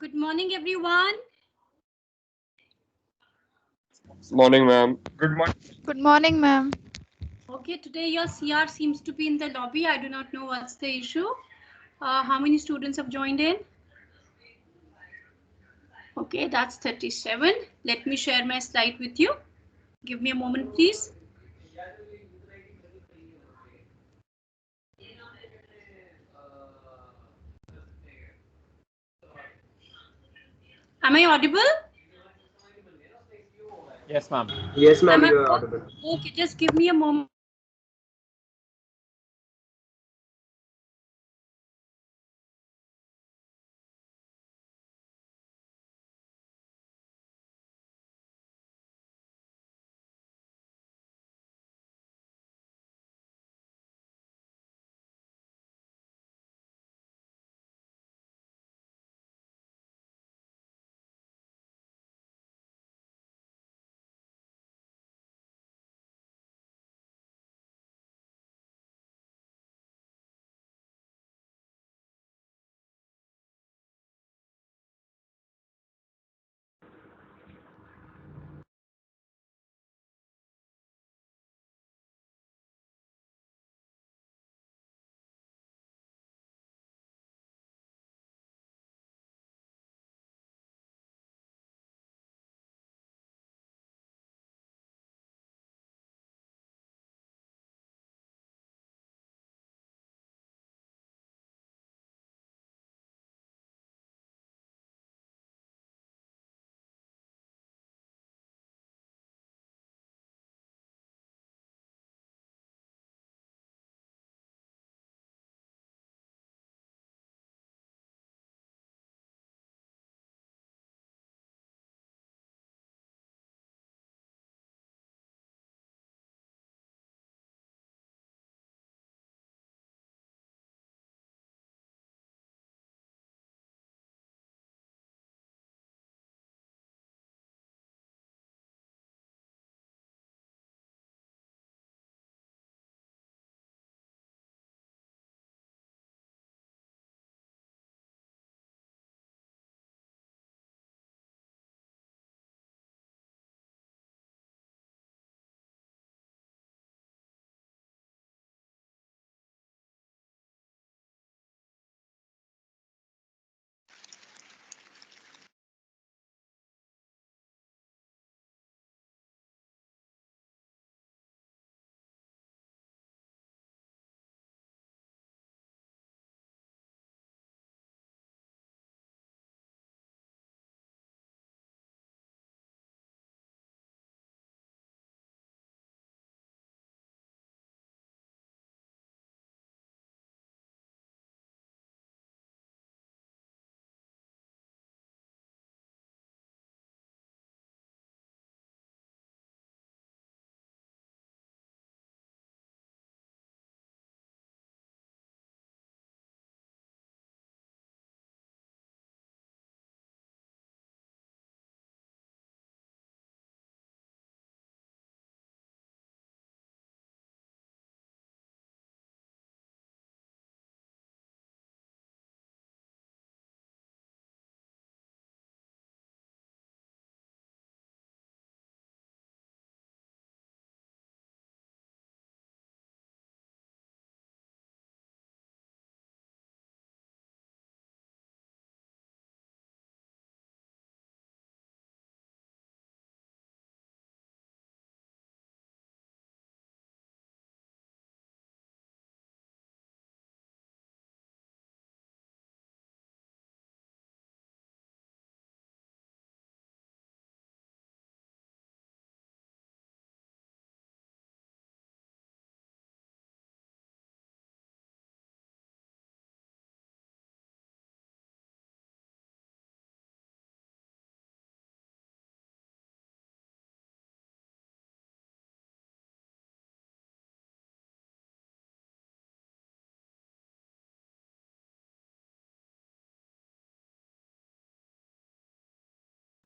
Good morning, everyone. Morning, ma'am. Good morning, ma'am. Okay, today your CR seems to be in the lobby. I do not know what's the issue. How many students have joined in? Okay, that's 37. Let me share my slide with you. Give me a moment, please. Am I audible? Yes, ma'am. Yes, Am ma'am, I you are audible. okay? Just give me a moment.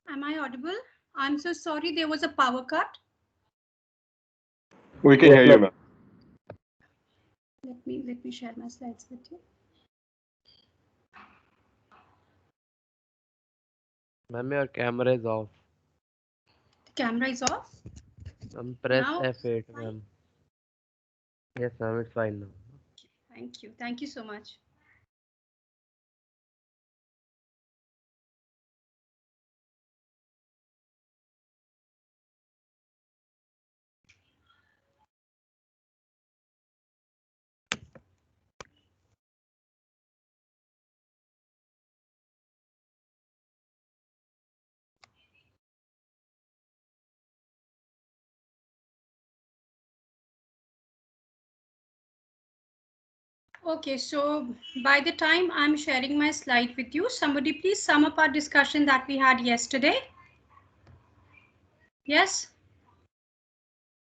Am I audible? I'm so sorry. There was a power cut. We can Yes, hear you, ma'am. ma'am. Let me share my slides with you. Ma'am, your camera is off. The camera is off. Press Now, F8, ma'am. Yes, ma'am, it's fine now. thank you. Thank you so much. Okay, so by the time I'm sharing my slide with you, somebody please sum up our discussion that we had yesterday. Yes?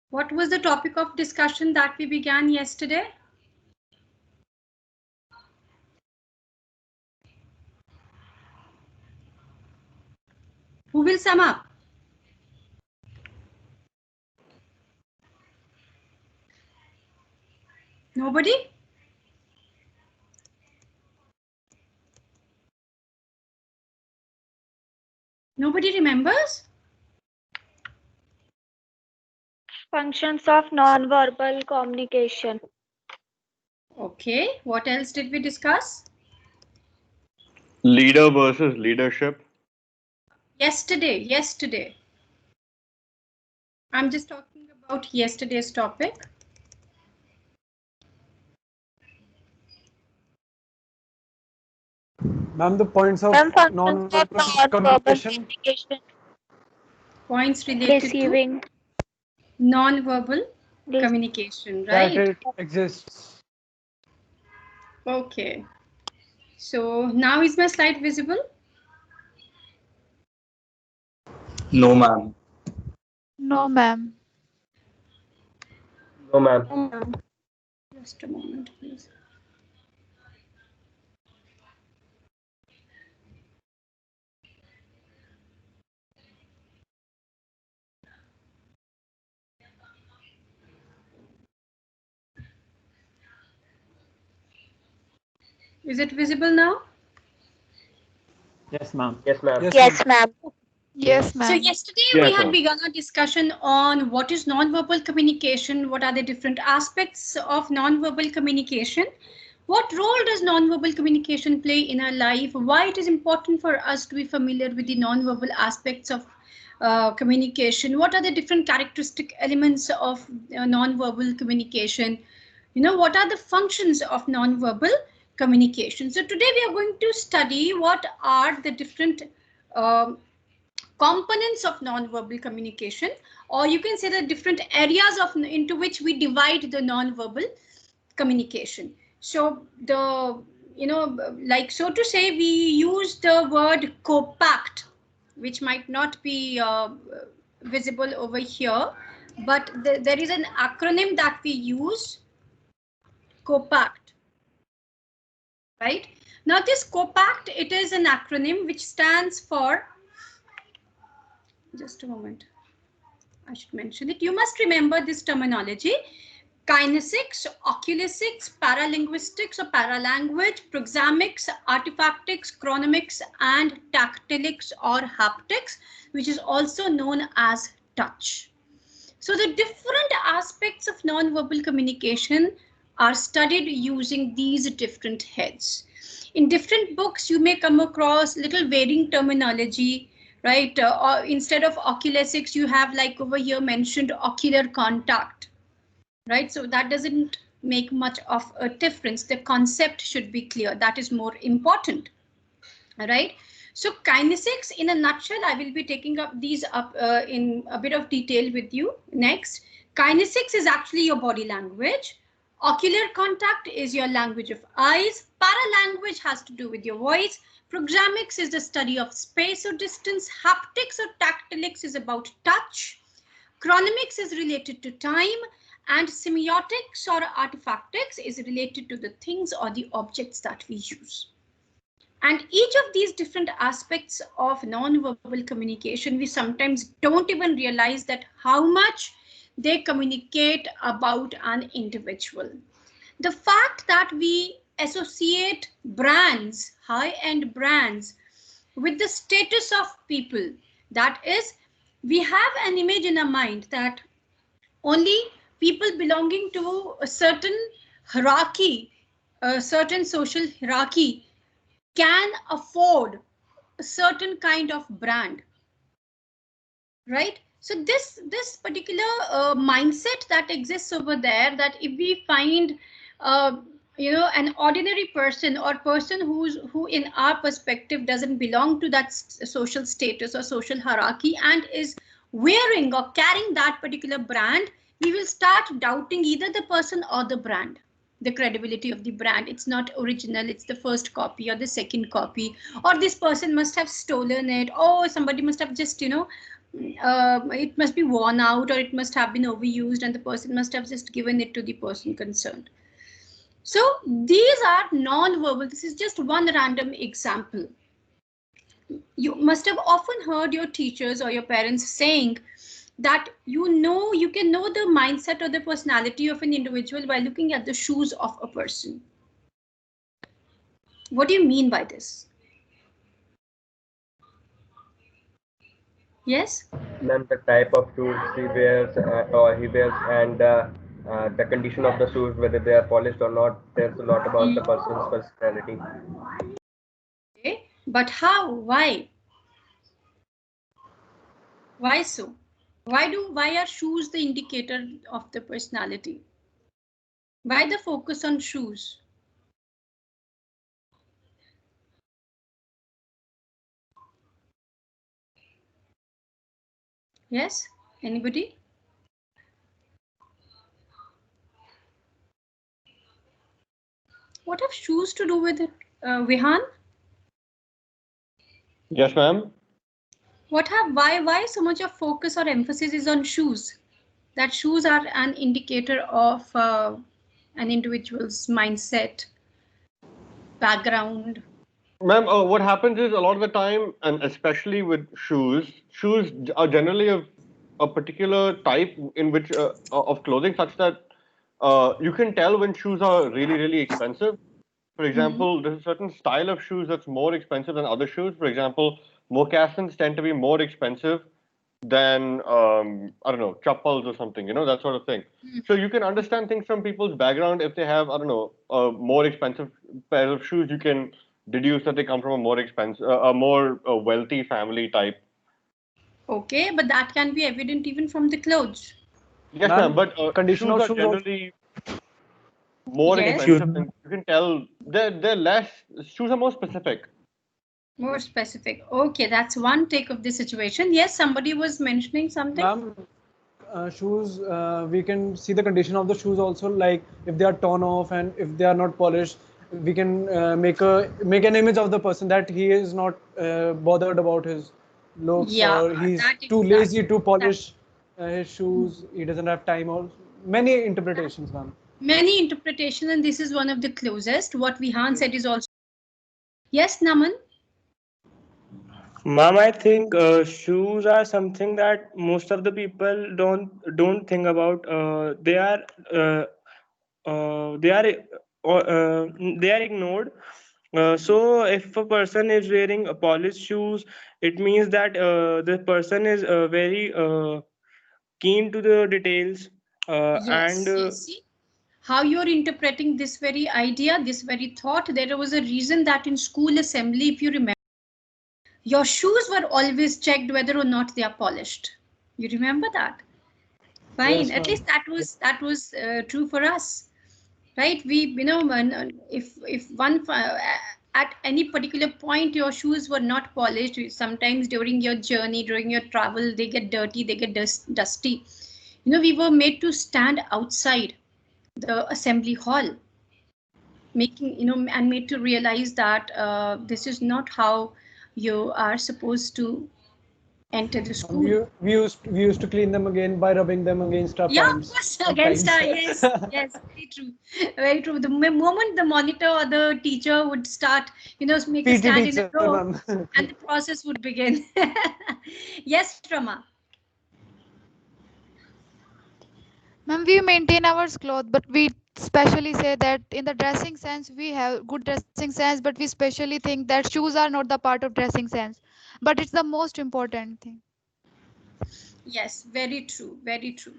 What was the topic of discussion that we began yesterday? Who will sum up? Nobody? Nobody remembers? Functions of non-verbal communication. Okay, what else did we discuss? Leader versus leadership. Yesterday. I'm just talking about yesterday's topic. Ma'am, the points of Ma'am, functions of non-verbal non-verbal communication. communication. Points related Receiving. to non-verbal This. communication, That right? it exists. Okay. So now is my slide visible? No, ma'am. No, ma'am. No, ma'am. Just a moment, please. Is it visible now? Yes, ma'am. Yes, ma'am. Yes, ma'am. Yes, So ma'am. yesterday we Yes, had ma'am. begun a discussion on what is non-verbal communication, what are the different aspects of non-verbal communication, what role does non-verbal communication play in our life, why it is important for us to be familiar with the non-verbal aspects of communication, what are the different characteristic elements of non-verbal communication, what are the functions of non-verbal communication. So today we are going to study what are the different um, components of non-verbal communication, or you can say the different areas of into which we divide the non-verbal communication. So like so to say, we use the word compact, which might not be visible over here, but there is an acronym that we use, compact, right? Now this compact, it is an acronym which stands for, just a moment, I should mention it. You must remember this terminology: kinesics, oculesics, paralinguistics or paralanguage, proxemics, artifactics, chronomics, and tactilics or haptics, which is also known as touch. So the different aspects of non-verbal communication are studied using these different heads. In different books, you may come across little varying terminology, right? Or instead of oculesics, you have, like over here mentioned, ocular contact, right? So that doesn't make much of a difference. The concept should be clear. That is more important. All right. So kinesics in a nutshell, I will be taking up these up in a bit of detail with you next. Kinesics is actually your body language. Ocular contact is your language of eyes. Paralanguage has to do with your voice. Proxemics is the study of space or distance. Haptics or tactilics is about touch. Chronomics is related to time. And semiotics or artifactics is related to the things or the objects that we use. And each of these different aspects of non-verbal communication, we sometimes don't even realize that how much they communicate about an individual. The fact that we associate brands, high-end brands, with the status of people. That is, we have an image in our mind that only people belonging to a certain hierarchy, a certain social hierarchy, can afford a certain kind of brand, right? So this particular mindset that exists over there, that if we find an ordinary person or person who in our perspective doesn't belong to that social status or social hierarchy and is wearing or carrying that particular brand, we will start doubting either the person or the brand, the credibility of the brand. It's not original, it's the first copy or the second copy, or this person must have stolen it, or somebody must have just it must be worn out, or it must have been overused and the person must have just given it to the person concerned. So these are non-verbal. This is just one random example. You must have often heard your teachers or your parents saying that you can know the mindset or the personality of an individual by looking at the shoes of a person. What do you mean by this? Yes? Ma'am, the type of shoes he wears and the condition of the shoes, whether they are polished or not, tells a lot about the person's personality. Okay. But how? Why? Why so? Why are shoes the indicator of the personality? Why the focus on shoes? Yes? Anybody? What have shoes to do with it, Vihan? Yes, ma'am. Why so much of focus or emphasis is on shoes? That shoes are an indicator of an individual's mindset, background. Ma'am, what happens is a lot of the time, and especially with shoes are generally of a particular type in which of clothing, such that you can tell when shoes are really, really expensive. For example, there's a certain style of shoes that's more expensive than other shoes. For example, moccasins tend to be more expensive than I don't know, chappals or something, that sort of thing. So you can understand things from people's background. If they have, I don't know, a more expensive pair of shoes, you can deduce that they come from a more expensive, a more wealthy family type. Okay, but that can be evident even from the clothes. Yes, Ma'am, ma'am. But condition shoes of are shoes also. generally more Yes. expensive, and you can tell they're less. Shoes are more specific. More specific. Okay, that's one take of the situation. Yes, somebody was mentioning something. Ma'am, shoes, we can see the condition of the shoes also, like if they are torn off and if they are not polished, we can make an image of the person that he is not bothered about his looks, Yeah, or he's that too exactly. lazy to polish his shoes. He doesn't have time, or many interpretations, ma'am. Many interpretations, and this is one of the closest. What Vihan said is also. Yes, Naman? Ma'am, I think shoes are something that most of the people don't think about. Uh, they are they are ignored. So if a person is wearing a polished shoes, it means that the person is very keen to the details. And Yes. See how you're interpreting this very idea, this very thought. There was a reason that in school assembly, if you remember, your shoes were always checked whether or not they are polished. You remember that? Fine. Yes, At least ma'am. that was true for us, right? We, if one at any particular point your shoes were not polished, sometimes during your journey, during your travel, they get dirty, they get dusty. We were made to stand outside the assembly hall, making and made to realize that this is not how you are supposed to enter the school. We used to clean them again by rubbing them against our Yeah, of pants course, against sometimes. yes, yes, very true, very true. The moment the monitor or the teacher would start, make a PT stand in a teacher, row, ma'am. and the process would begin. Yes, Rama. Ma'am, we maintain our clothes, but we specially say that in the dressing sense we have good dressing sense, but we specially think that shoes are not the part of dressing sense, but it's the most important thing. Yes, very true, very true.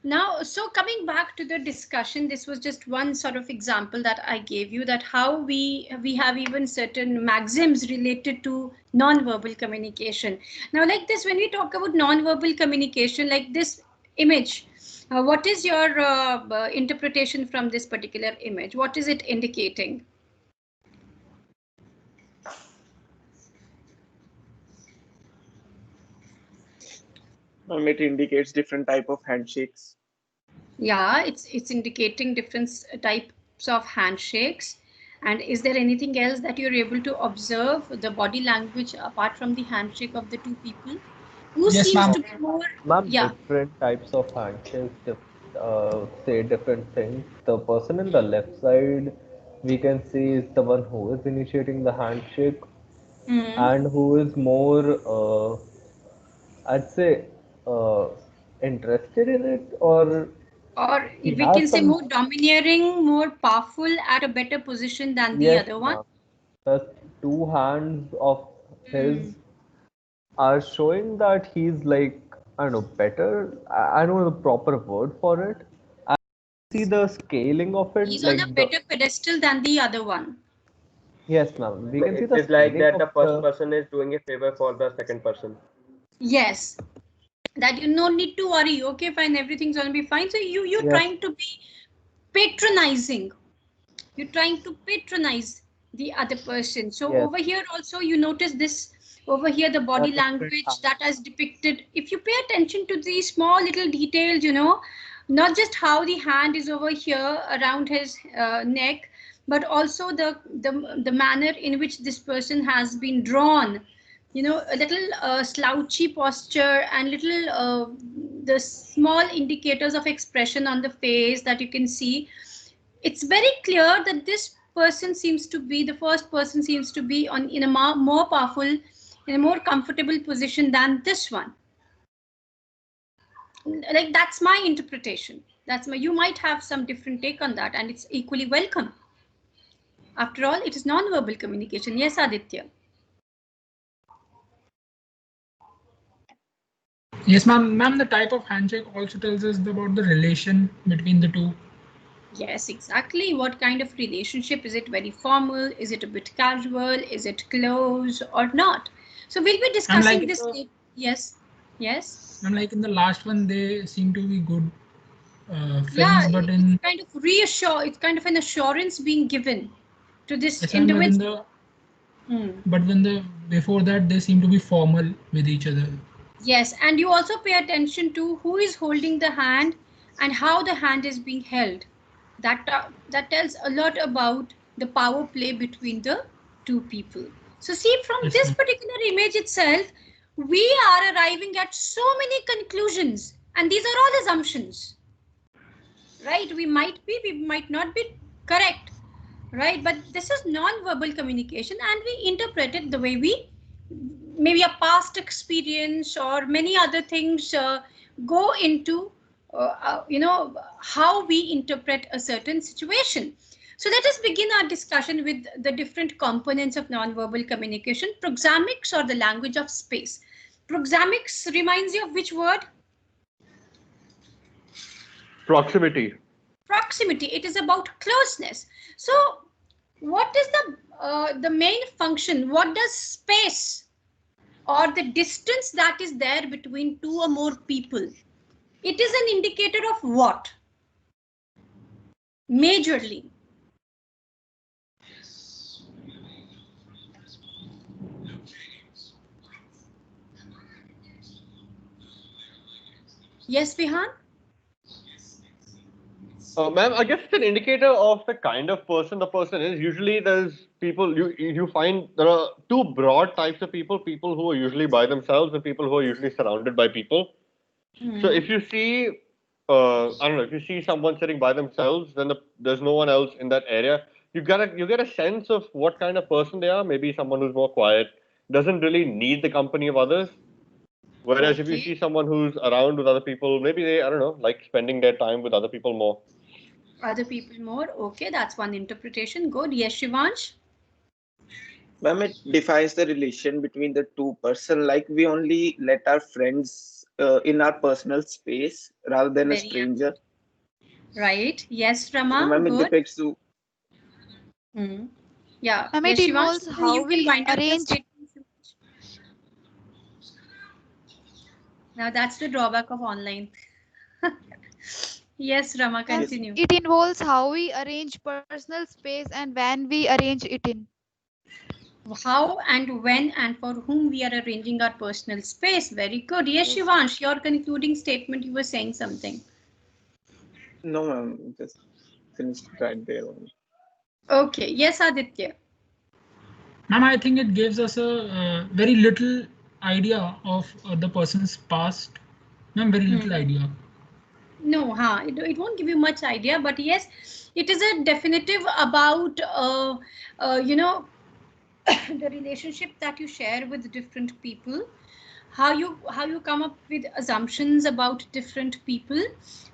Now, so coming back to the discussion, this was just one sort of example that I gave you, that how we have even certain maxims related to non-verbal communication. Now, like this, when we talk about non-verbal communication, like this image, what is your interpretation from this particular image? What is it indicating? It indicates different type of handshakes. Yeah, it's indicating different types of handshakes. And is there anything else that you're able to observe the body language apart from the handshake of the two people? Who Yes, seems ma'am. to be more? Ma'am, Yeah. different types of handshakes say different things. The person in the left side, we can see, is the one who is initiating the handshake Hmm. and who is more, I'd say, uh, interested in it, or Or he we can has say some. more domineering, more powerful, at a better position than the Yes, other one. ma'am. The two hands of Hmm. his are showing that he's like, I don't know, better. I don't know the proper word for it. I see the scaling of it, He's on a like the. better pedestal than the other one. Yes, ma'am. We can see It the is like scaling that of the first the. person is doing a favor for the second person. Yes. That you no need to worry. Okay, fine, everything's gonna be fine. So you're Yes, trying to be patronizing. You're trying to patronize the other person. So yes. over here also you notice this, over here the body Different language hands. that is depicted. If you pay attention to these small little details, you know, not just how the hand is over here around his neck, but also the manner in which this person has been drawn, you know, a little slouchy posture and little the small indicators of expression on the face that you can see. It's very clear that this person seems to be, the first person seems to be on in a more powerful, in a more comfortable position than this one. Like that's my interpretation. That's my, you might have some different take on that, and it's equally welcome. After all, it is non-verbal communication. Yes, Aditya. Yes, ma'am. Ma'am, the type of handshake also tells us about the relation between the two. Yes, exactly. What kind of relationship? Is it very formal? Is it a bit casual? Is it close or not? So we'll be I'm like discussing in this the later. Yes. Yes. I'm like in the last one, they seem to be good Yeah, friends, but it's in kind of reassure, it's kind of an assurance being given to this it's I'm like in individual. the Hmm. but when the before that they seem to be formal with each other. Yes, and you also pay attention to who is holding the hand and how the hand is being held. That tells a lot about the power play between the two people. So see, from Yes, this ma'am. particular image itself, we are arriving at so many conclusions, and these are all assumptions, right? We might not be correct, right? But this is non-verbal communication, and we interpret it the way we, maybe a past experience or many other things go into you know, how we interpret a certain situation. So let us begin our discussion with the different components of non-verbal communication. Proxemics, or the language of space. Proxemics reminds you of which word? Proximity. Proximity. It is about closeness. So what is the main function? What does space, or the distance that is there between two or more people, it is an indicator of what majorly? Yes, Vihan. Ma'am, I guess it's an indicator of the kind of person the person is. Usually, there's people you find there are two broad types of people: people who are usually by themselves and people who are usually surrounded by people. So if you see, I don't know, if you see someone sitting by themselves, then there's no one else in that area. You get a sense of what kind of person they are. Maybe someone who's more quiet, doesn't really need the company of others. Whereas if you Okay. see someone who's around with other people, maybe they, I don't know, like spending their time with other people more. Other people more. Okay, that's one interpretation. Good. Yes, Shivansh. Ma'am, it defines the relation between the two person. Like we only let our friends in our personal space rather than a Very stranger. right. Yes, So, Rama. ma'am, it Good. depicts to. Hmm. Yeah. Ma'am, Yes, it Shivansh. involves You how can we wind up your arrange. statement. Now that's the drawback of online. Yes, Rama. Ma'am, Yes. Continue. it involves how we arrange personal space and when we arrange it in. How and when and for whom we are arranging our personal space. Very good. Yes, Yes. Shivansh, your concluding statement, you were saying something. No, ma'am. Just finished right there only. Okay. Yes, Aditya. Ma'am, I think it gives us a very little idea of the person's past. Ma'am, very little Hmm. idea. No, it won't give you much idea, but yes, it is a definitive about, the relationship that you share with different people, how you come up with assumptions about different people,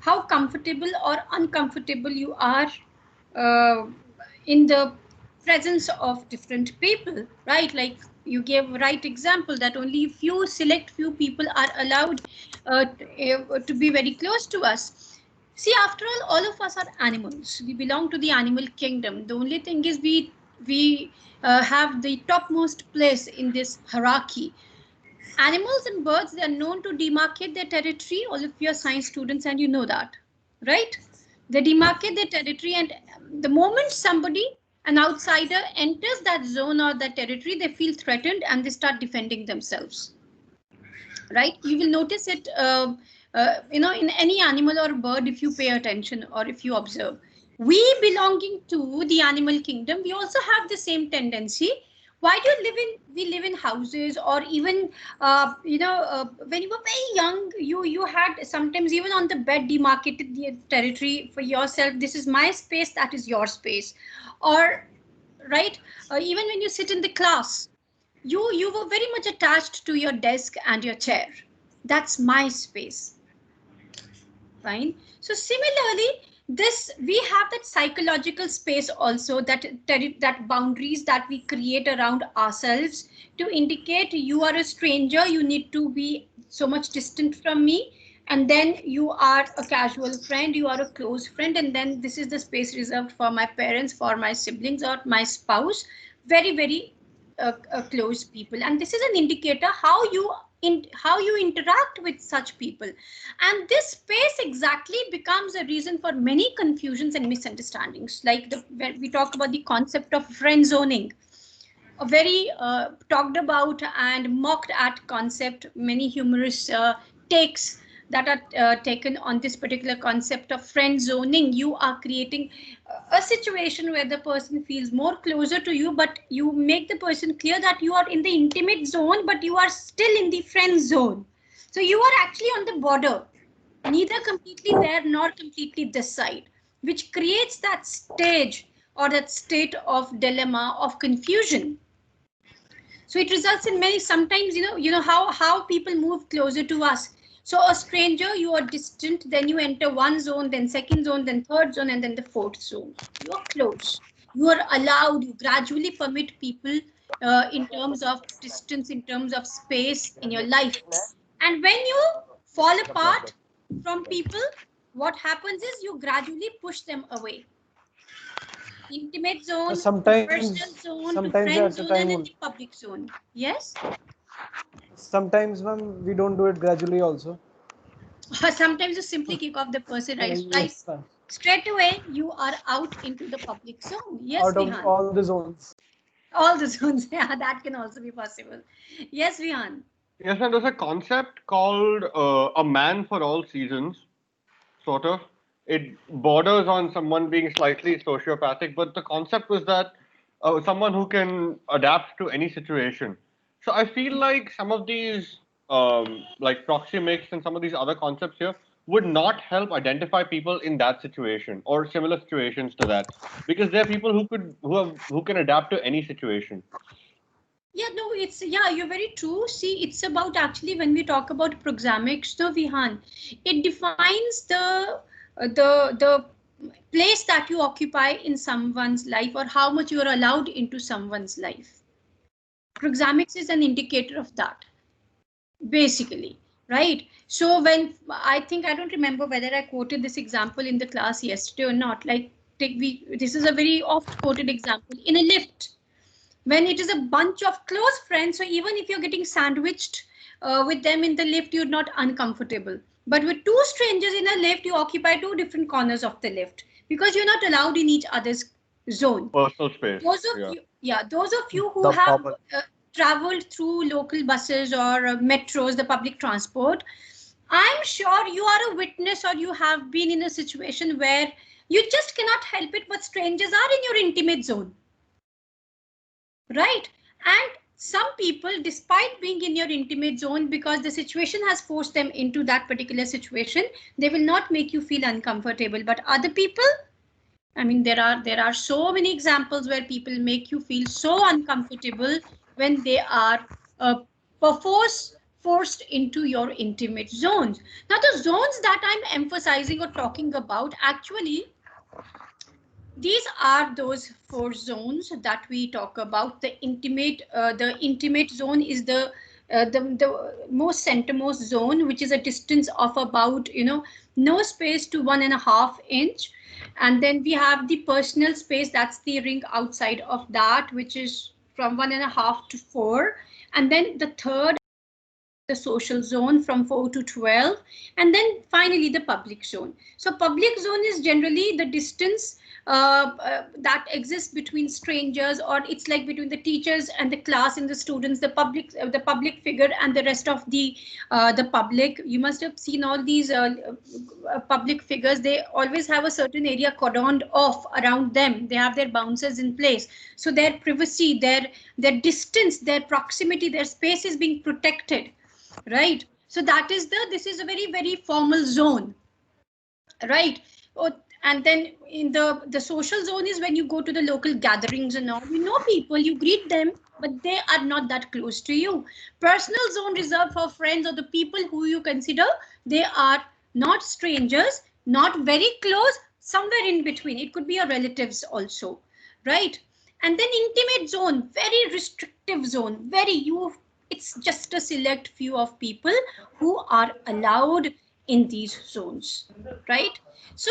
how comfortable or uncomfortable you are uh, in the presence of different people, right? Like you gave right example that only few people are allowed to be very close to us. See, after all of us are animals. We belong to the animal kingdom. The only thing is we have the topmost place in this hierarchy. Animals and birds, they are known to demarcate their territory. All of you are science students and you know that, right? They demarcate their territory, and the moment somebody, an outsider, enters that zone or that territory, they feel threatened and they start defending themselves, right? You will notice it, in any animal or bird if you pay attention or if you observe. We belonging to the animal kingdom, we also have the same tendency. Why do you live in? We live in houses, or even when you were very young, you had sometimes even on the bed demarcated the territory for yourself. This is my space. That is your space, or right? Even when you sit in the class, you were very much attached to your desk and your chair. That's my space. Fine. So similarly, this we have that psychological space also, that boundaries that we create around ourselves to indicate you are a stranger, you need to be so much distant from me, and then you are a casual friend, you are a close friend, and then this is the space reserved for my parents, for my siblings, or my spouse. Very, very close people, and this is an indicator how you interact with such people. And this space exactly becomes a reason for many confusions and misunderstandings. Like when we talk about the concept of friend zoning, a very talked about and mocked at concept, many humorous takes that are taken on this particular concept of friend zoning. You are creating a situation where the person feels more closer to you, but you make the person clear that you are in the intimate zone, but you are still in the friend zone. So you are actually on the border, neither completely there nor completely this side, which creates that stage or that state of dilemma, of confusion. So it results in many, sometimes how people move closer to us. So a stranger, you are distant, then you enter one zone, then second zone, then third zone, and then the fourth zone. You are close, you are allowed, you gradually permit people in terms of distance, in terms of space in your life. And when you fall apart from people, what happens is you gradually push them away. Intimate zone to personal zone to sometimes friend at a zone and time then only. the public zone. Yes. Sometimes, ma'am, we don't do it gradually also. Or sometimes you simply kick off the person, right? Yes, ma'am. Straight away, you are out into the public zone. Yes, Out of Vihan. all the zones. All the zones. Yeah, that can also be possible. Yes, Vihan. Yes, and there's a concept called a man for all seasons, sort of. It borders on someone being slightly sociopathic, but the concept was that someone who can adapt to any situation. So I feel like some of these, like proxemics and some of these other concepts here, would not help identify people in that situation or similar situations to that, because there are people who can adapt to any situation. Yeah, no, you're very true. See, it's about actually when we talk about proxemics, no, Vihan, it defines the place that you occupy in someone's life, or how much you are allowed into someone's life. Proxemics is an indicator of that, basically, right? So when I don't remember whether I quoted this example in the class yesterday or not. Like, this is a very oft quoted example in a lift. When it is a bunch of close friends, so even if you're getting sandwiched with them in the lift, you're not uncomfortable. But with two strangers in a lift, you occupy two different corners of the lift because you're not allowed in each other's zone. Personal space. Those of you who have traveled through local buses or metros, the public transport, I'm sure you are a witness, or you have been in a situation where you just cannot help it, but strangers are in your intimate zone. Right? And some people, despite being in your intimate zone, because the situation has forced them into that particular situation, they will not make you feel uncomfortable. But other people, I mean, there are so many examples where people make you feel so uncomfortable when they are perforce forced into your intimate zones. Now, the zones that I'm emphasizing or talking about, actually, these are those 4 zones that we talk about. The intimate zone is the most centermost zone, which is a distance of about, no space to 1.5 inch. And then we have the personal space, that's the ring outside of that, which is from 1.5 to 4. And then the third, the social zone, from 4 to 12. And then finally the public zone. So public zone is generally the distance that exists between strangers, or it's like between the teachers and the class and the students, the public figure and the rest of the public. You must have seen all these public figures. They always have a certain area cordoned off around them. They have their bouncers in place, so their privacy, their distance, their proximity, their space is being protected, right? So this is a very, very formal zone, right? And then in the social zone is when you go to the local gatherings and all. You know people, you greet them, but they are not that close to you. Personal zone reserved for friends or the people who you consider they are not strangers, not very close, somewhere in between. It could be your relatives also, right? And then intimate zone, very restrictive zone, it's just a select few of people who are allowed in these zones, right? So,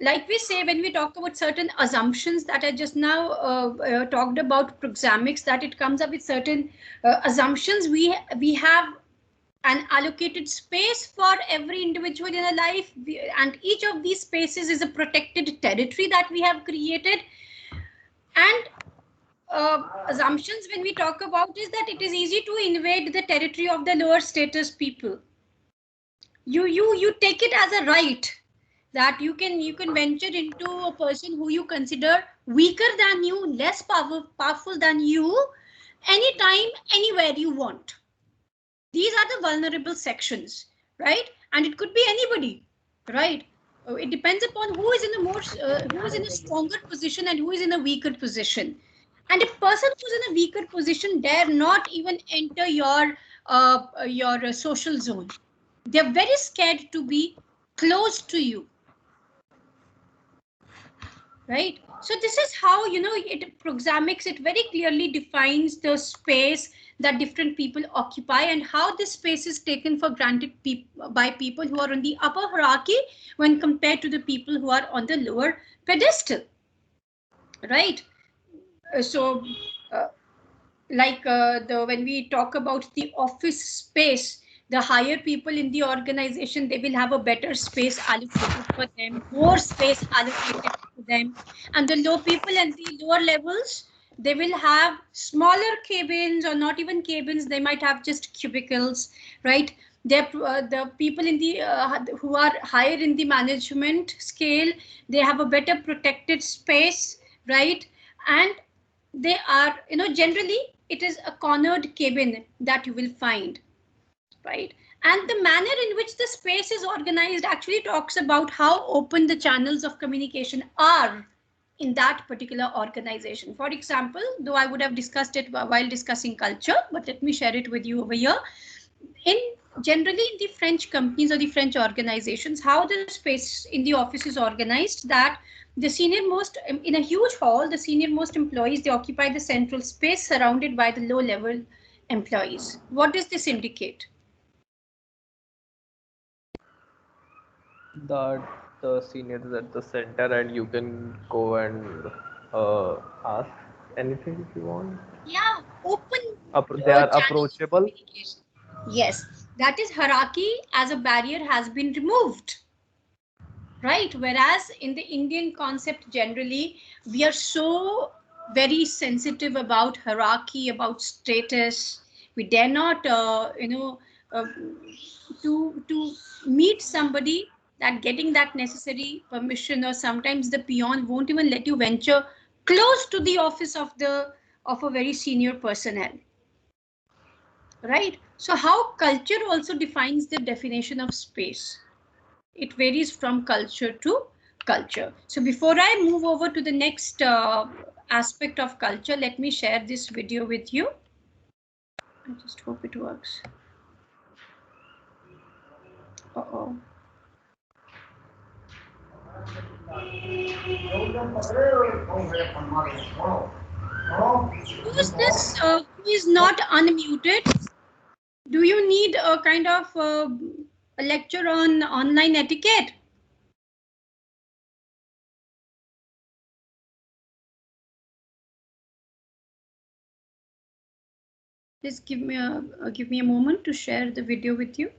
like we say, when we talk about certain assumptions that I just now talked about proxemics, that it comes up with certain assumptions. We have an allocated space for every individual in a life, and each of these spaces is a protected territory that we have created. And assumptions, when we talk about, is that it is easy to invade the territory of the lower status people. You take it as a right that you can venture into a person who you consider weaker than you, less powerful than you, anytime, anywhere you want. These are the vulnerable sections, right? And it could be anybody, right? It depends upon who is in a stronger position and who is in a weaker position. And a person who's in a weaker position dare not even enter your social zone. They're very scared to be close to you, right? So this is how, proxemics, it very clearly defines the space that different people occupy, and how this space is taken for granted by people who are on the upper hierarchy when compared to the people who are on the lower pedestal, right? When we talk about the office space, the higher people in the organization, they will have a better space allocated for them, more space allocated to them. And the low people at the lower levels, they will have smaller cabins, or not even cabins, they might have just cubicles, right? The people in the who are higher in the management scale, they have a better protected space, right? And they are, generally it is a cornered cabin that you will find, right? And the manner in which the space is organized actually talks about how open the channels of communication are in that particular organization. For example, though I would have discussed it while discussing culture, but let me share it with you over here. In generally in the French companies or the French organizations, how the space in the office is organized, that the senior most, in a huge hall, the senior most employees, they occupy the central space surrounded by the low level employees. What does this indicate? That the senior is at the center and you can go and ask anything if you want. Yeah, open. They are Channels of approachable. communication. Yes, that is hierarchy as a barrier has been removed. Right, whereas in the Indian concept generally, we are so very sensitive about hierarchy, about status. We dare not, uh, to meet somebody, that getting that necessary permission, or sometimes the peon won't even let you venture close to the office of a very senior personnel. Right. So how culture also defines the definition of space. It varies from culture to culture. So before I move over to the next aspect of culture, let me share this video with you. I just hope it works. Uh-oh. Who is this? Who is not unmuted? Do you need a kind of a lecture on online etiquette? Please give me a moment to share the video with you.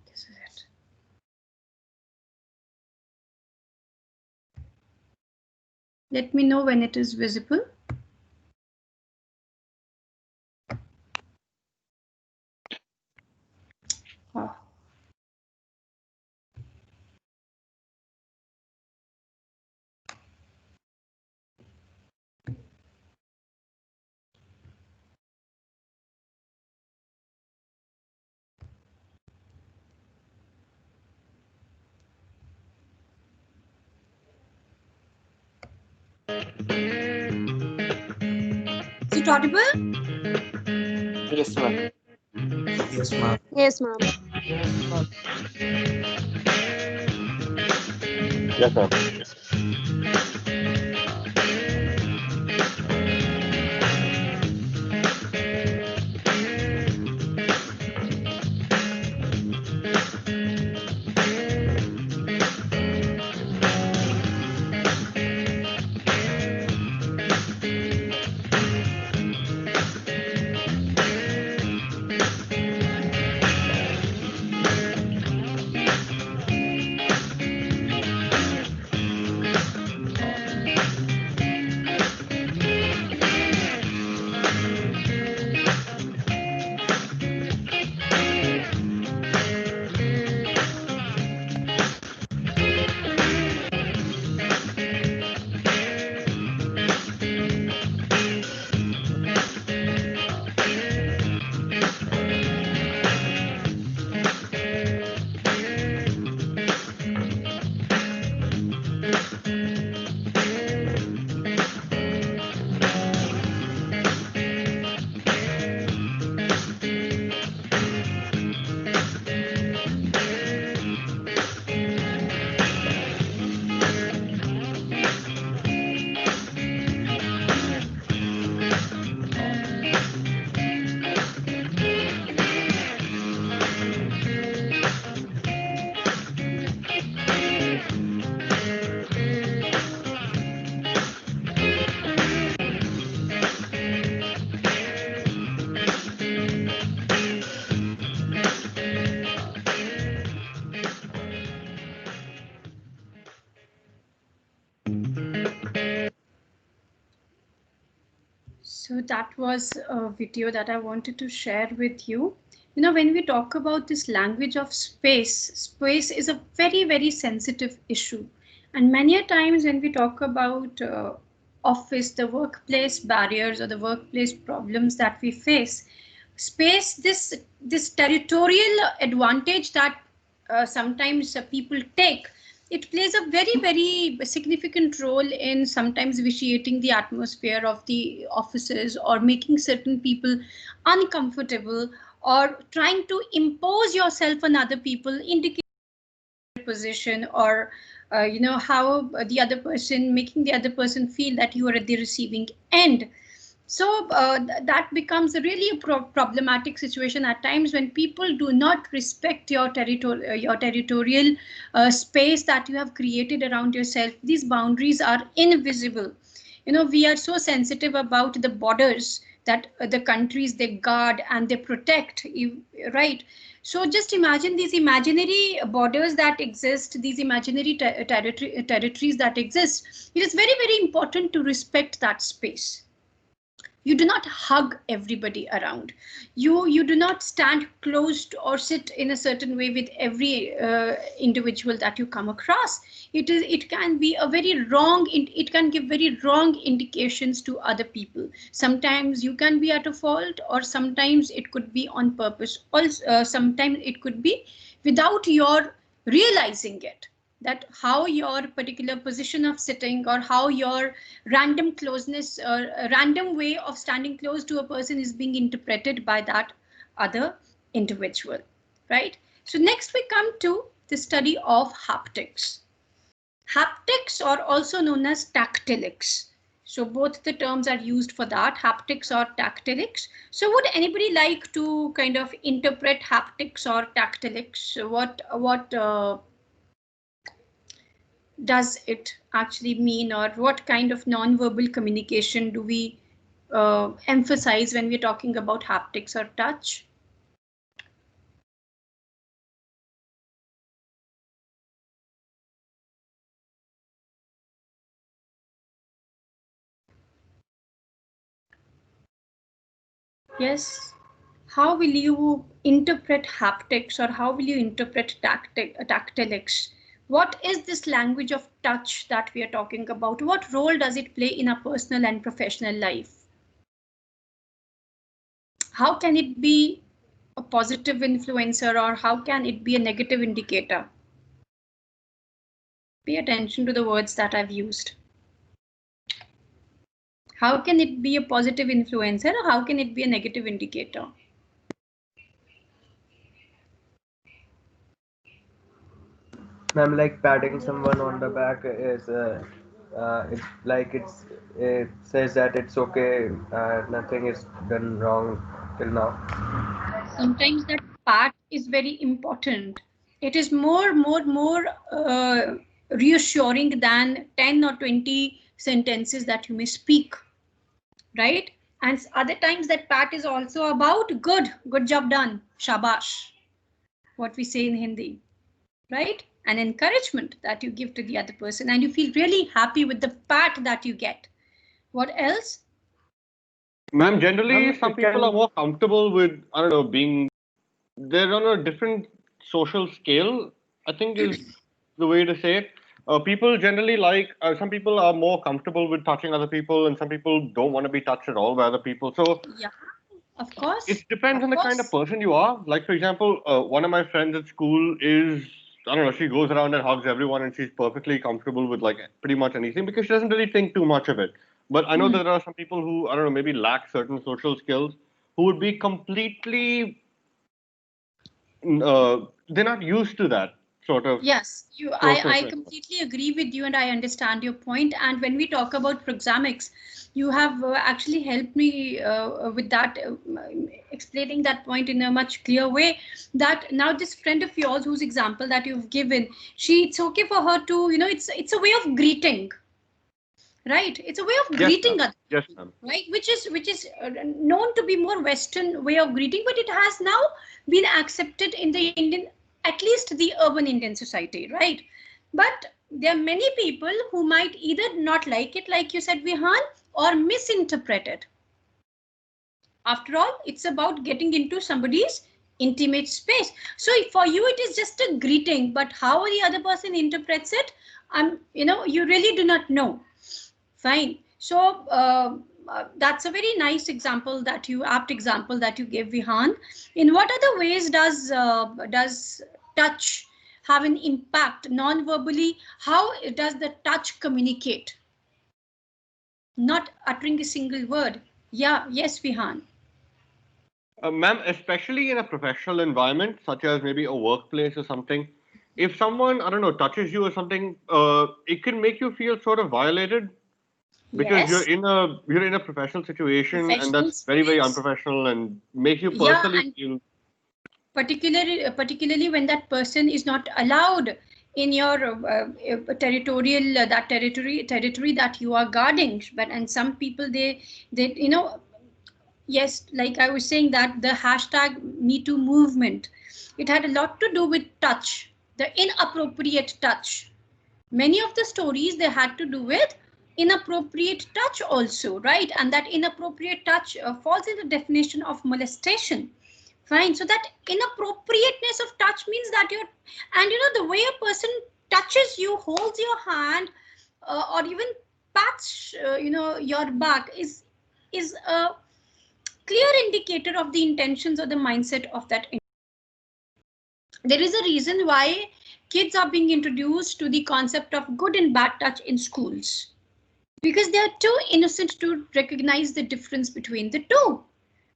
This is it. Let me know when it is visible. Oh. Is it audible? Yes, ma'am. Yes, ma'am. Yes, ma'am. Yes, ma'am. So that was a video that I wanted to share with you. You know, when we talk about this language of space, space is a very, very sensitive issue. And many a times when we talk about office, the workplace barriers or the workplace problems that we face, space, this territorial advantage that sometimes people take, it plays a very, very significant role in sometimes vitiating the atmosphere of the offices or making certain people uncomfortable or trying to impose yourself on other people, indicate position or how the other person, making the other person feel that you are at the receiving end. So that becomes a really problematic situation at times when people do not respect your territorial space that you have created around yourself. These boundaries are invisible. You know, we are so sensitive about the borders that the countries they guard and they protect, right? So just imagine these imaginary borders that exist, these imaginary territories that exist. It is very, very important to respect that space. You do not hug everybody around. You do not stand close to or sit in a certain way with every individual that you come across. It can be a very wrong, it can give very wrong indications to other people. Sometimes you can be at a fault, or sometimes it could be on purpose. Also, sometimes it could be without your realizing it, that how your particular position of sitting or how your random closeness or a random way of standing close to a person is being interpreted by that other individual, right? So next we come to the study of haptics. Haptics are also known as tactilics. So both the terms are used for that, haptics or tactilics. So would anybody like to kind of interpret haptics or tactilics? What does it actually mean, or what kind of non-verbal communication do we emphasize when we're talking about haptics or touch? Yes. How will you interpret haptics, or how will you interpret tactilics? What is this language of touch that we are talking about? What role does it play in our personal and professional life? How can it be a positive influencer, or how can it be a negative indicator? Pay attention to the words that I've used. How can it be a positive influencer, or how can it be a negative indicator? Ma'am, like patting someone on the back is it's like it says that it's okay, nothing is done wrong till now. Sometimes that part is very important. It is more reassuring than 10 or 20 sentences that you may speak, right? And other times that part is also about good job done, shabash, what we say in Hindi, right? An encouragement that you give to the other person, and you feel really happy with the pat that you get. What else? Ma'am, generally, some It people are can more comfortable with, I don't know, being, they're on a different social scale, I think is the way to say it. People generally like, some people are more comfortable with touching other people, and some people don't want to be touched at all by other people. So Yeah, of course. it depends Of on the kind of course. person you are. Like, for example, one of my friends at school is, I don't know, she goes around and hugs everyone, and she's perfectly comfortable with like pretty much anything because she doesn't really think too much of it. But I know that there are some people who, I don't know, maybe lack certain social skills, who would be completely, they're not used to that sort of Yes, I closeness. completely agree with you, and I understand your point. And when we talk about proxemics, you have actually helped me with that, explaining that point in a much clear way. That now this friend of yours, whose example that you've given, it's okay for her to, it's a way of greeting, right? It's a way of Yes, greeting ma'am. other Yes, people, ma'am. right? Which is known to be more Western way of greeting, but it has now been accepted in the Indian, at least the urban Indian society, right? But there are many people who might either not like it, like you said, Vihan, or misinterpret it. After all, it's about getting into somebody's intimate space. So for you, it is just a greeting, but how the other person interprets it, you really do not know. Fine. So that's a very nice example that you, apt example that you gave, Vihan. In what other ways does touch have an impact non-verbally? How does the touch communicate? Not uttering a single word. Yeah, yes, Vihan. Ma'am, especially in a professional environment, such as maybe a workplace or something, if someone, I don't know, touches you or something, it can make you feel sort of violated because Yes. you're in a professional situation, and Professional that's very, very space. unprofessional and make you Yeah, personally and feel. particularly when that person is not allowed in your territorial that territory that you are guarding. But and some people they yes, like I was saying, that the hashtag Me Too movement, it had a lot to do with touch, the inappropriate touch. Many of the stories, they had to do with inappropriate touch also, right? And that inappropriate touch falls in the definition of molestation. Fine. So that inappropriateness of touch means that you're, and the way a person touches you, holds your hand, or even pats, your back is a clear indicator of the intentions or the mindset of that. There is a reason why kids are being introduced to the concept of good and bad touch in schools, because they are too innocent to recognize the difference between the two,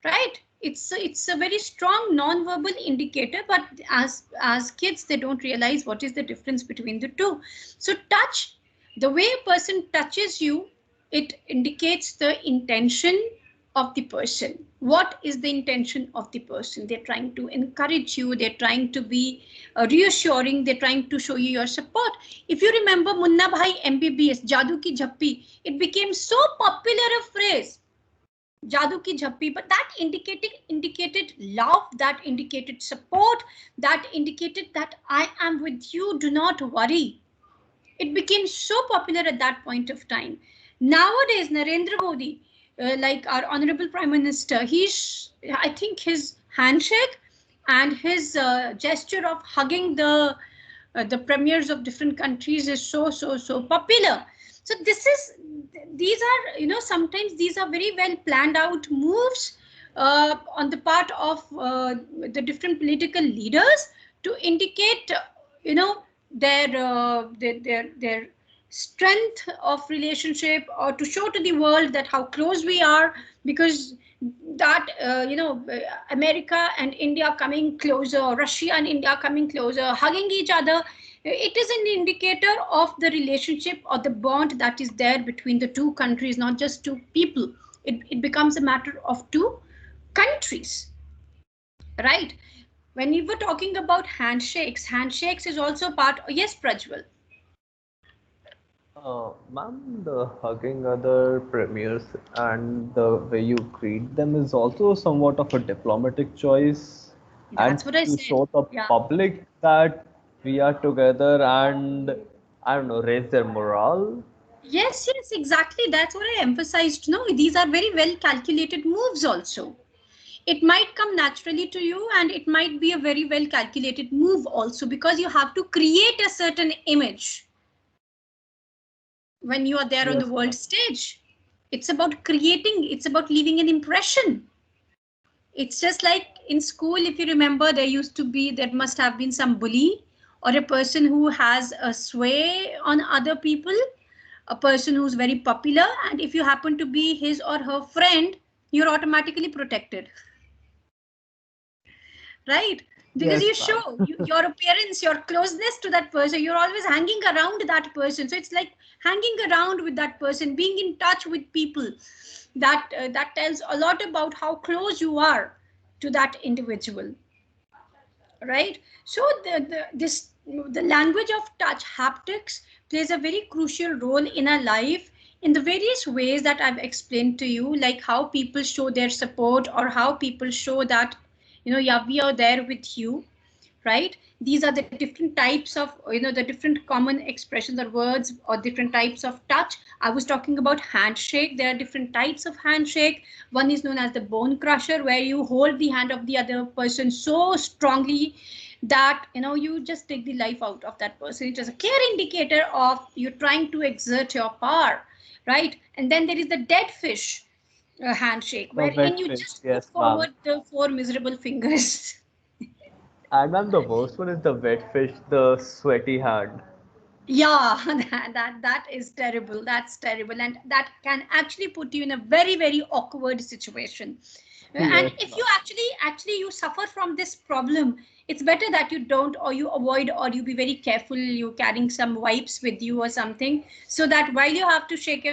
right? It's a very strong non-verbal indicator, but as kids, they don't realize what is the difference between the two. So touch, the way a person touches you, it indicates the intention of the person. What is the intention of the person? They're trying to encourage you, they're trying to be reassuring, they're trying to show you your support. If you remember Munna Bhai MBBS, Jadoo Ki Jhappi, it became so popular a phrase, Jadoo Ki Jhappi, but that indicated love, that indicated support, that indicated that I am with you, do not worry. It became so popular at that point of time. Nowadays, Narendra Modi, like our honorable prime minister, I think his handshake and his gesture of hugging the premiers of different countries is so popular. So these are, sometimes these are very well planned out moves on the part of the different political leaders to indicate, you know, their strength of relationship, or to show to the world that how close we are, because that America and India coming closer, Russia and India coming closer, hugging each other, it is an indicator of the relationship or the bond that is there between the two countries, not just two people. It becomes a matter of two countries, right? When we were talking about handshakes is also part. Yes, Prajwal. Ma'am, the hugging other premiers and the way you greet them is also somewhat of a diplomatic choice, and That's what I to said. show the Yeah. public that we are together and, I don't know, raise their morale. Yes, exactly. That's what I emphasized. No, these are very well calculated moves also. It might come naturally to you, and it might be a very well calculated move also, because you have to create a certain image when you are there on the Yes, world ma'am. stage. It's about creating, it's about leaving an impression. It's just like in school, if you remember, there must have been some bully, or a person who has a sway on other people, a person who's very popular, and if you happen to be his or her friend, you're automatically protected, right? Because Yes, you ma'am. show your appearance, your closeness to that person, you're always hanging around that person. So it's like hanging around with that person, being in touch with people. That tells a lot about how close you are to that individual, right? So the language of touch, haptics, plays a very crucial role in our life in the various ways that I've explained to you, like how people show their support, or how people show that, yeah, we are there with you. right? These are the different types of, the different common expressions or words or different types of touch. I was talking about handshake. There are different types of handshake. One is known as the bone crusher, where you hold the hand of the other person so strongly that you just take the life out of that person. It is a clear indicator of you trying to exert your power, right? And then there is the dead fish handshake, The wherein wet you fish, just put yes, ma'am. forward the 4 miserable fingers. And ma'am, the worst one is the wet fish, the sweaty hand. Yeah, that is terrible. That's terrible, and that can actually put you in a very, very awkward situation. And Yes, if ma'am. you actually you suffer from this problem, it's better that you don't, or you avoid, or you be very careful. You carrying some wipes with you or something, so that while you have to shake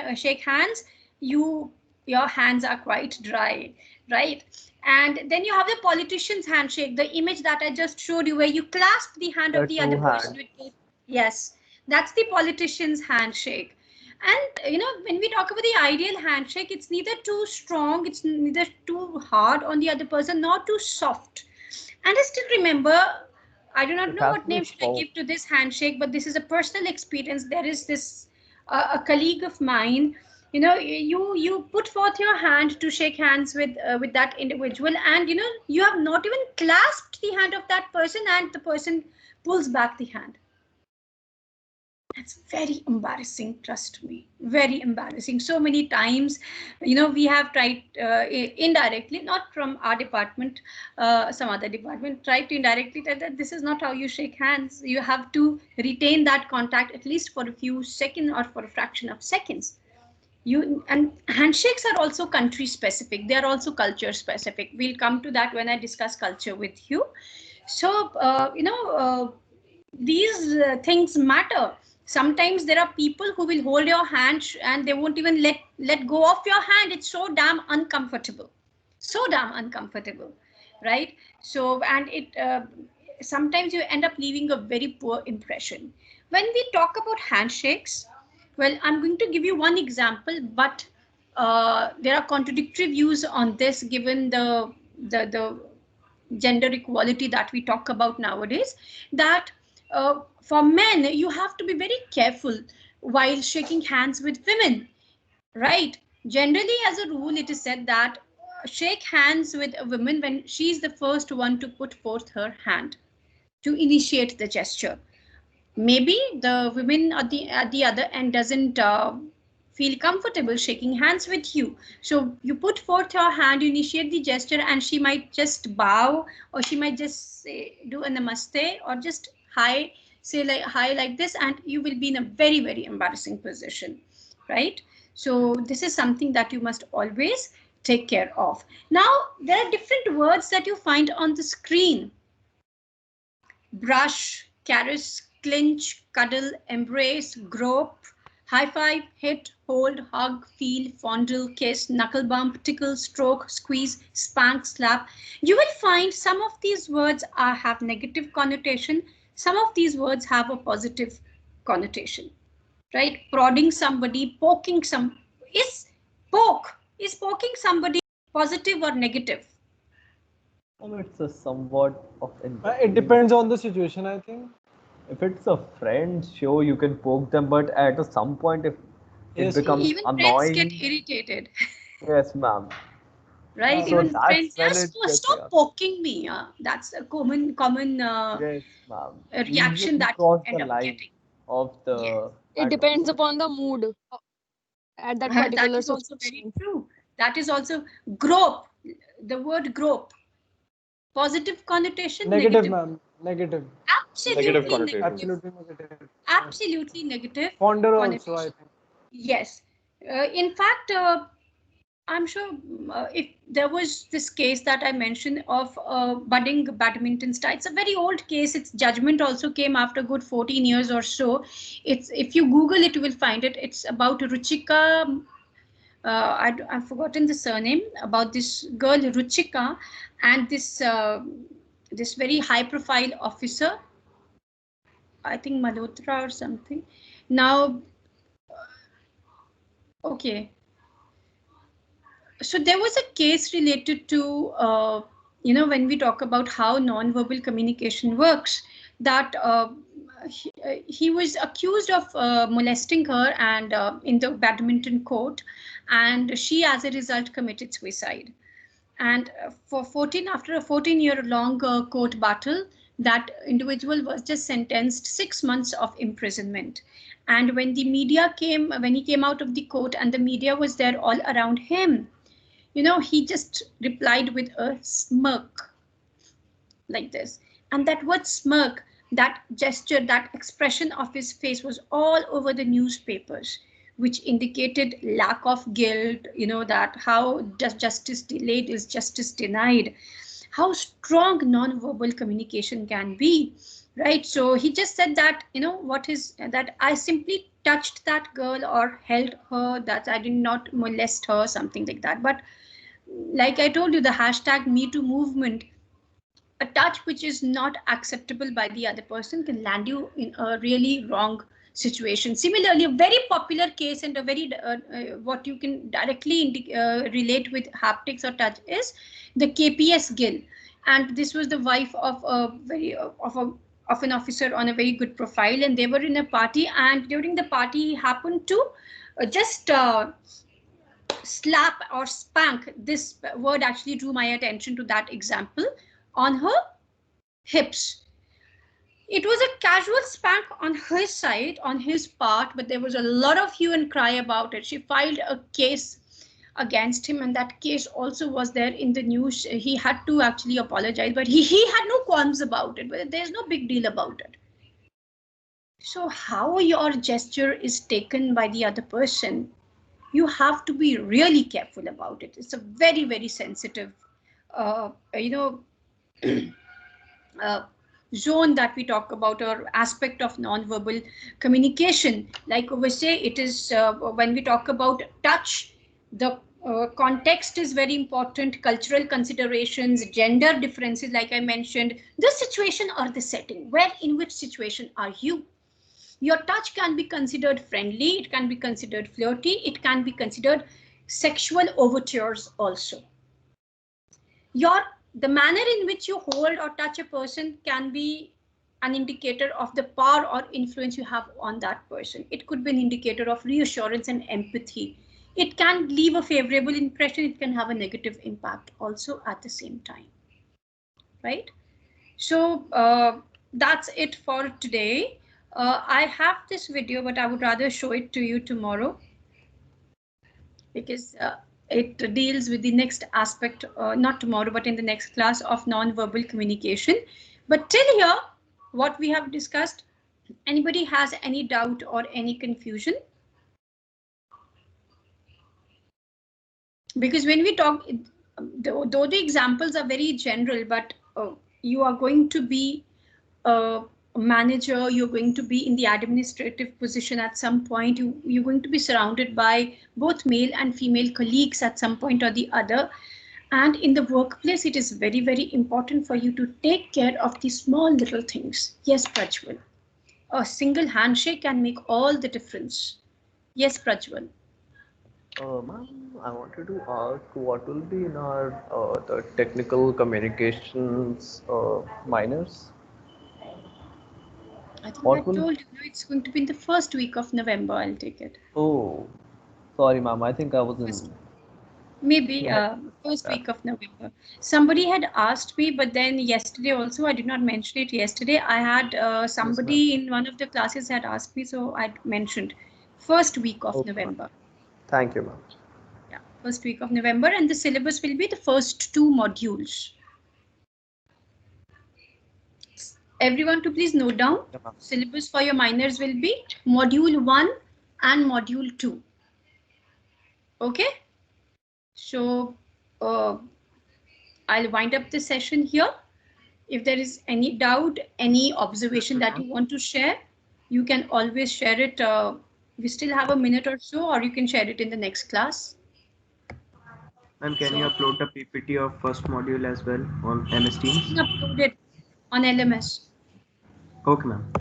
hands, your hands are quite dry, right? And then you have the politician's handshake, the image that I just showed you, where you clasp the hand The of the two other person hands. with both. Yes, that's the politician's handshake. And when we talk about the ideal handshake, it's neither too strong, it's neither too hard on the other person, nor too soft. And I still remember, I do not It know has what to be name should I firm. give to this handshake, but this is a personal experience. There is this a colleague of mine. You put forth your hand to shake hands with that individual, and you have not even clasped the hand of that person, and the person pulls back the hand. That's very embarrassing, trust me. Very embarrassing. So many times, we have tried indirectly, not from our department, some other department, tried to indirectly tell that this is not how you shake hands. You have to retain that contact at least for a few seconds or for a fraction of seconds. And handshakes are also country specific. They are also culture specific. We'll come to that when I discuss culture with you. So, these things matter. Sometimes there are people who will hold your hand and they won't even let go of your hand. It's so damn uncomfortable, so damn uncomfortable, right? So, and it sometimes you end up leaving a very poor impression. When we talk about handshakes, well, I'm going to give you one example, but there are contradictory views on this, given the gender equality that we talk about nowadays. That for men, you have to be very careful while shaking hands with women, right? Generally, as a rule, it is said that shake hands with a woman when she's the first one to put forth her hand to initiate the gesture. Maybe the women at the other end doesn't feel comfortable shaking hands with you, so you put forth your hand, you initiate the gesture, and she might just bow, or she might just say, do a namaste, or just hi, say like hi like this, and you will be in a very, very embarrassing position, right? So this is something that you must always take care of. Now, there are different words that you find on the screen: brush, caress, clinch, cuddle, embrace, grope, high five, hit, hold, hug, feel, fondle, kiss, knuckle bump, tickle, stroke, squeeze, spank, slap. You will find some of these words have negative connotation. Some of these words have a positive connotation, right? Prodding somebody, poking some. Is poking somebody positive or negative? It's a somewhat of in It between. depends on the situation, I think. If it's a friend, sure you can poke them, but at some point, if it Yes, becomes Even friends get annoying, irritated. yes, ma'am. Right? uh, So Even that's friends, when just it gets, stop yeah. poking me. That's a common Yes, ma'am. reaction You that you cross the end up line getting. of Yes. the It depends upon the mood at that That particular is also very situation. true. That is also grope. The word grope. Positive connotation, negative, negative. ma'am. Negative. Negative Absolutely Negative. connotation. negative. Absolutely negative. Yes. Absolutely negative Fonder also, I connotation. think. Yes. In fact, I'm sure if there was this case that I mentioned of budding badminton star, it's a very old case. Its judgment also came after good 14 years or so. It's, if you Google it, you will find it. It's about Ruchika. I've forgotten the surname, about this girl Ruchika and this very high-profile officer. I think Malhotra or something. Now, okay. So there was a case related to when we talk about how non-verbal communication works, that he was accused of molesting her and in the badminton court, and she as a result committed suicide. And after a 14-year-long court battle, that individual was just sentenced 6 months of imprisonment. And when he came out of the court and the media was there all around him, he just replied with a smirk like this. And that word smirk, that gesture, that expression of his face was all over the newspapers, which indicated lack of guilt, that how justice delayed is justice denied, how strong non-verbal communication can be, right? So he just said that, that I simply touched that girl or held her, that I did not molest her, something like that. But like I told you, the hashtag Me Too movement, a touch which is not acceptable by the other person can land you in a really wrong situation. Similarly, a very popular case and a very what you can directly relate with haptics or touch is the KPS Gill, and this was the wife of a very of an officer on a very good profile, and they were in a party, and during the party he happened to just slap or spank, this word actually drew my attention to that example, on her hips. It was a casual spank on his side, on his part, but there was a lot of hue and cry about it. She filed a case against him, and that case also was there in the news. He had to actually apologize, but he had no qualms about it, but there's no big deal about it. So how your gesture is taken by the other person, you have to be really careful about it. It's a very, very sensitive, zone that we talk about, or aspect of non-verbal communication. Like we say, it is when we talk about touch, the context is very important, cultural considerations, gender differences, like I mentioned, the situation or the setting, in which situation are you. Your touch can be considered friendly, it can be considered flirty, it can be considered sexual overtures also. The manner in which you hold or touch a person can be an indicator of the power or influence you have on that person. It could be an indicator of reassurance and empathy. It can leave a favorable impression, it can have a negative impact also at the same time, right? So that's it for today. I have this video, but I would rather show it to you tomorrow, because it deals with the next aspect, not tomorrow, but in the next class, of non-verbal communication. But till here, what we have discussed, anybody has any doubt or any confusion? Because when we talk, though the examples are very general, but you are going to be a manager, you're going to be in the administrative position at some point, you're going to be surrounded by both male and female colleagues at some point or the other. And in the workplace, it is very, very important for you to take care of the small little things. Yes, Prajwal. A single handshake can make all the difference. Yes, Prajwal. Ma'am, I wanted to ask what will be in our the technical communications minors? I think What I will... told you, it's going to be in the first week of November. I'll take it. Oh, sorry, ma'am. I think I was in. Maybe first week of November. Somebody had asked me, but then yesterday also, I did not mention it yesterday. I had somebody in one of the classes had asked me, so I mentioned first week of November. Thank you, ma'am. Yeah, first week of November, and the syllabus will be the first 2 modules. Everyone to please note down, syllabus for your minors will be module 1 and module 2. Okay, so I'll wind up the session here. If there is any doubt, any observation that you want to share, you can always share it. We still have a minute or so, or you can share it in the next class. Ma'am, can you upload the PPT of first module as well on MS Teams? Upload it on LMS. Okay, ma'am.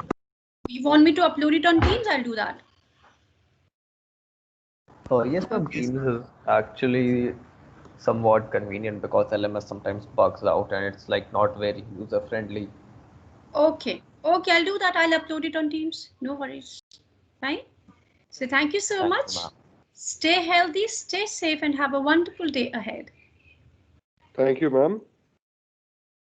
You want me to upload it on Teams? I'll do that. Yes, ma'am. Teams is actually somewhat convenient because LMS sometimes bugs out and it's like not very user friendly. Okay, okay, I'll do that. I'll upload it on Teams. No worries. Fine. So thank you so Thank you, much. ma'am. Stay healthy, stay safe, and have a wonderful day ahead. Thank you, ma'am.